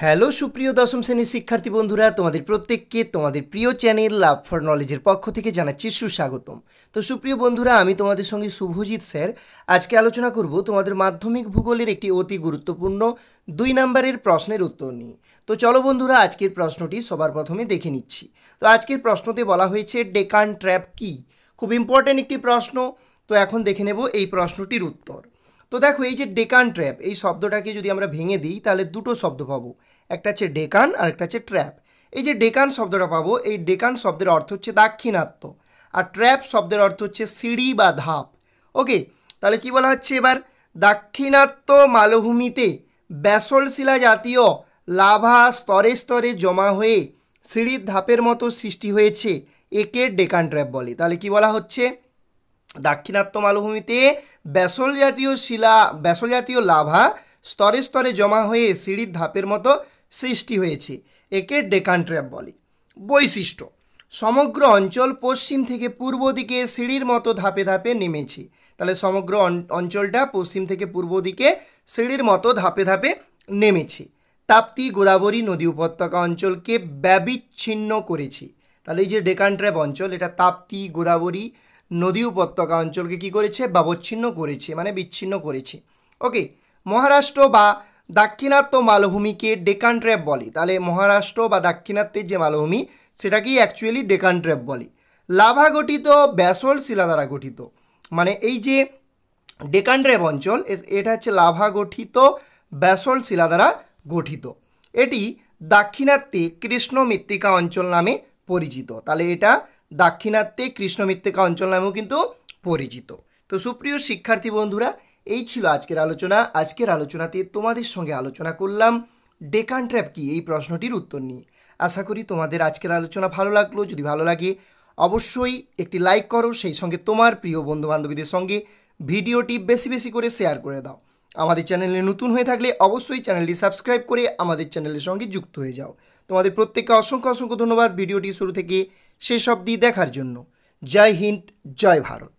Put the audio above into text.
Hello সুপ্রিয় দশম শ্রেণীর শিক্ষার্থী বন্ধুরা, তোমাদের প্রত্যেককে তোমাদের প্রিয় চ্যানেল লাভ ফর নলেজের পক্ষ থেকে জানাচ্ছি সুস্বাগতম। তো সুপ্রিয় বন্ধুরা, আমি তোমাদের সঙ্গে শুভজিৎ স্যার আজকে আলোচনা করব তোমাদের মাধ্যমিক ভূগোলের একটি অতি গুরুত্বপূর্ণ 2 নম্বরের প্রশ্নের উত্তর নিয়ে। তো চলো বন্ধুরা, আজকের প্রশ্নটি সবার প্রথমে দেখে নিচ্ছি। তো আজকের প্রশ্নতে বলা হয়েছে ডেকান ট্র্যাপ কি। খুব ইম্পর্ট্যান্ট একটি প্রশ্ন। তো এখন দেখে নেব এই প্রশ্নটির উত্তর। তো দেখো, এই যে ডেকান ট্র্যাপ, এই শব্দটাকে যদি আমরা ভেঙে দিই তাহলে দুটো শব্দ পাবো, একটা হচ্ছে ডেকান আর একটা হচ্ছে ট্র্যাপ। এই যে ডেকান শব্দটা পাবো, এই ডেকান শব্দের অর্থ হচ্ছে দাক্ষিণাত্য, আর ট্র্যাপ শব্দের অর্থ হচ্ছে সিঁড়ি বা ধাপ। ওকে, তাহলে কি বলা হচ্ছে এবার, দাক্ষিণাত্য মালভূমিতে ব্যাসল্ট শিলা জাতীয় লাভা স্তরে স্তরে জমা হয়ে সিঁড়ির ধাপের মতো সৃষ্টি হয়েছে, একে ডেকান ট্র্যাপ বলে। তাহলে কি বলা হচ্ছে, দাক্ষিণাত্য মালভূমিতে ব্যাসল্ট জাতীয় লাভা স্তরে স্তরে জমা হয়ে সিঁড়ির ধাপের মতো সৃষ্টি হয়েছে, একে ডেকান ট্র্যাপ বলে। বৈশিষ্ট্য: সমগ্র অঞ্চল পশ্চিম থেকে পূর্ব দিকে সিঁড়ির মতো ধাপে ধাপে নেমেছে। তাহলে সমগ্র অঞ্চলটা পশ্চিম থেকে পূর্ব দিকে সিঁড়ির মতো ধাপে ধাপে নেমেছে। তাপ্তি গোদাবরী নদী উপত্যকা অঞ্চলকে ব্যবিচ্ছিন্ন করেছে। তাহলে এই যে ডেকান ট্র্যাপ অঞ্চল, এটা তাপ্তি গোদাবরী নদী উপত্যকা অঞ্চলকে কি করেছে, ব্যবচ্ছিন্ন করেছে, মানে বিচ্ছিন্ন করেছে। ওকে, মহারাষ্ট্র বা দাক্ষিণাত্য মালভূমিকে ডেকান ট্র্যাপ বলে। তাহলে মহারাষ্ট্র বা দাক্ষিণাত্যের যে মালভূমি, সেটাকেই অ্যাকচুয়ালি ডেকান ট্র্যাপ বলে। লাভা গঠিত ব্যাসল্ট শিলা দ্বারা গঠিত। মানে এই যে ডেকান ট্র্যাপ অঞ্চল, এটা হচ্ছে লাভা গঠিত ব্যাসল্ট শিলা দ্বারা গঠিত। এটি দাক্ষিণাত্যে কৃষ্ণ মৃত্তিকা অঞ্চল নামে পরিচিত। তাহলে এটা দাক্ষিণাত্যে কৃষ্ণ মৃত্তিকা অঞ্চল নামেও কিন্তু পরিচিত। তো সুপ্রিয় শিক্ষার্থী বন্ধুরা, এই ছিল আজকের আলোচনা। আজকের আলোচনাতে তোমাদের সঙ্গে আলোচনা করলাম ডেকান ট্র্যাপ কি, এই প্রশ্নটির উত্তর নিয়ে। আশা করি তোমাদের আজকের আলোচনা ভালো লাগলো। যদি ভালো লাগে অবশ্যই একটি লাইক করো, সেই সঙ্গে তোমার প্রিয় বন্ধু বান্ধবীদের সঙ্গে ভিডিওটি বেশি বেশি করে শেয়ার করে দাও। আমাদের চ্যানেলে নতুন হয়ে থাকলে অবশ্যই চ্যানেলটি সাবস্ক্রাইব করে আমাদের চ্যানেলের সঙ্গে যুক্ত হয়ে যাও। তোমাদের প্রত্যেককে অসংখ্য অসংখ্য ধন্যবাদ ভিডিওটি শুরু থেকে শেষ অবধি দেখার জন্য। জয় হিন্দ, জয় ভারত।